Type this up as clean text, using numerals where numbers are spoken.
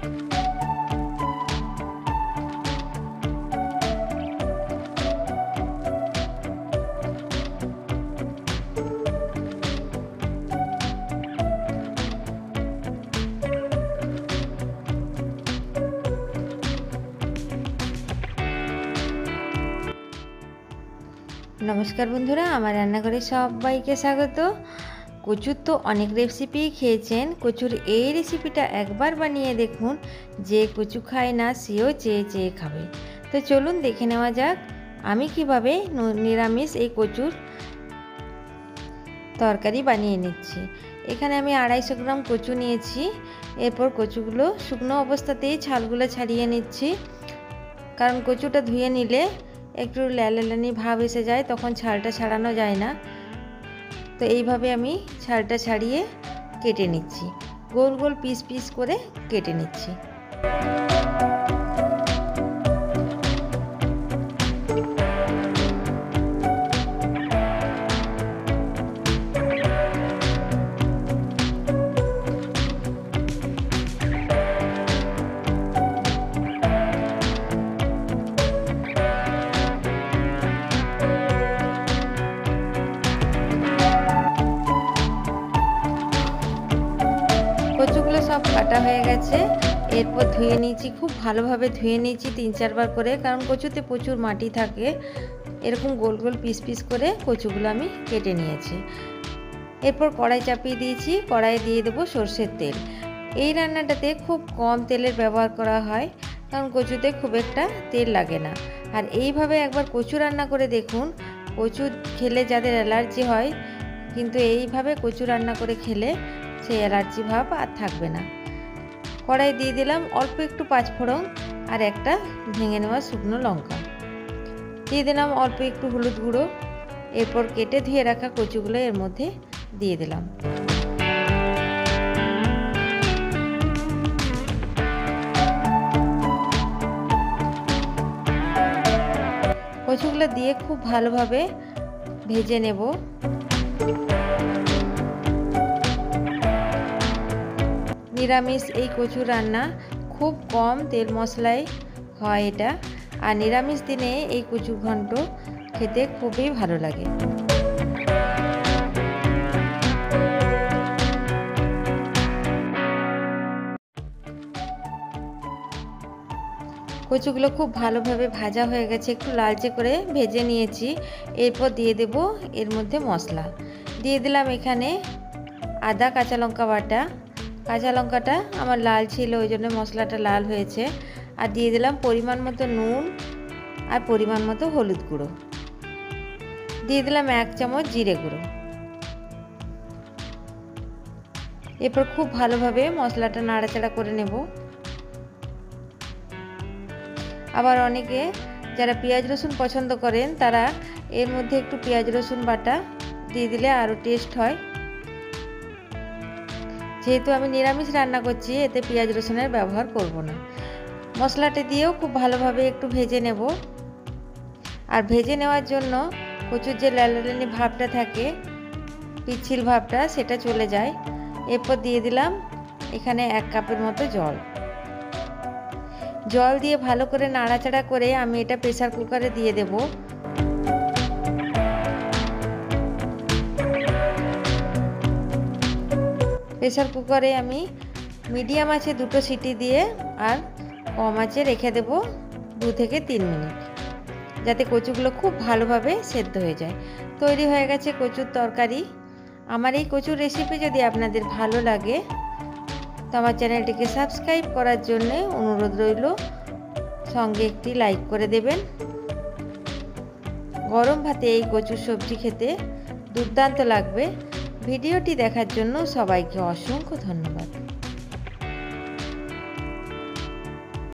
नमस्कार बंधुरा आमार रान्नाघरे सबाइके स्वागत। कचुर तो अनेक रेसिपि खेयेछेन, कचुर এই রেসিপিটা একবার বানিয়ে দেখুন, যে কচু খায় না সেও চেয়ে চেয়ে খাবে। তো চলুন দেখে নেওয়া যাক আমি কিভাবে নিরামিষ এই কচুর তরকারি বানিয়ে নিচ্ছি। এখানে আমি 250 গ্রাম কচু নিয়েছি। এরপর কচুগুলো শুকনো অবস্থাতেই ছালগুলো ছাড়িয়ে নিচ্ছি, কারণ কচুটা ধুয়ে নিলে একটু ল্যালানি ভাব এসে যায়, তখন ছালটা ছাড়ানো যায় না। তো এইভাবে আমি ছালটা ছাড়িয়ে কেটে নিচ্ছি, গোল গোল পিস পিস করে কেটে নিচ্ছি। কচুগুলো সব কাটা হয়ে গেছে। এরপর ধুয়ে নিয়েছি, খুব ভালোভাবে ধুয়ে নিয়েছি 3-4 বার করে, কারণ কচুতে প্রচুর মাটি থাকে। এরকম গোল গোল পিস পিস করে কচুগুলো আমি কেটে নিয়েছি। এরপর কড়াই চাপিয়ে দিয়েছি, কড়াইয়ে দিয়ে দেবো সরষের তেল। এই রান্নাটাতে খুব কম তেলের ব্যবহার করা হয়, কারণ কচুতে খুব একটা তেল লাগে না। আর এইভাবে একবার কচু রান্না করে দেখুন, কচু খেলে যাদের অ্যালার্জি হয়, কিন্তু এইভাবে কচু রান্না করে খেলে সেই অ্যালার্জি ভাব আর থাকবে না। কড়াই দিয়ে দিলাম অল্প একটু পাঁচফোড়ন আর একটা ভেঙে নেওয়া শুকনো লঙ্কা, দিয়ে দিলাম অল্প একটু হলুদ গুঁড়ো। এরপর কেটে ধুয়ে রাখা কচুগুলো এর মধ্যে দিয়ে দিলাম। কচুগুলো দিয়ে খুব ভালোভাবে ভেজে নেব। নিরামিষ এই কচু রান্না খুব কম তেল মশলায় হয় এটা, আর নিরামিষ দিনে এই কচু ঘন্ট খেতে খুবই ভালো লাগে। কচুগুলো খুব ভালোভাবে ভাজা হয়ে গেছে, একটু লালচে করে ভেজে নিয়েছি। এরপর দিয়ে দেব এর মধ্যে মশলা। দিয়ে দিলাম এখানে আদা কাঁচা লঙ্কা বাটা। কাঁচা লঙ্কাটা আমার লাল ছিল, ওই জন্য মশলাটা লাল হয়েছে। আর দিয়ে দিলাম পরিমাণ মতো নুন আর পরিমাণ মতো হলুদ গুঁড়ো। দিয়ে দিলাম 1 চামচ জিরে গুঁড়ো। এরপর খুব ভালোভাবে মশলাটা নাড়াচাড়া করে নেব। আবার অনেকে যারা পেঁয়াজ রসুন পছন্দ করেন, তারা এর মধ্যে একটু পেঁয়াজ রসুন বাটা দিয়ে দিলে আরও টেস্ট হয়। যেহেতু আমি নিরামিষ রান্না করছি, এতে পেঁয়াজ রসুনের ব্যবহার করব না। মশলাটা দিয়েও খুব ভালোভাবে একটু ভেজে নেব। আর ভেজে নেওয়ার জন্য কচুর যে ল্যালানি ভাবটা থাকে, পিচ্ছিল ভাবটা, সেটা চলে যায়। এরপর দিয়ে দিলাম এখানে 1 কাপের মতো জল। জল দিয়ে ভালো করে নাড়াচাড়া করে আমি এটা প্রেসার কুকারে দিয়ে দেব। প্রেসার কুকারে আমি মিডিয়াম আঁচে 2টো সিটি দিয়ে আর কম আঁচে রেখে দেব 2 থেকে 3 মিনিট, যাতে কচুগুলো খুব ভালোভাবে সেদ্ধ হয়ে যায়। তৈরি হয়ে গেছে কচুর তরকারি। আমার এই কচুর রেসিপি যদি আপনাদের ভালো লাগে, তো আমার চ্যানেলটিকে সাবস্ক্রাইব করার জন্য অনুরোধ রইল, সঙ্গে একটি লাইক করে দেবেন। গরম ভাতে এই কচুর সবজি খেতে দুর্দান্ত লাগবে। ভিডিওটি দেখার জন্য সবাইকে অসংখ্য ধন্যবাদ।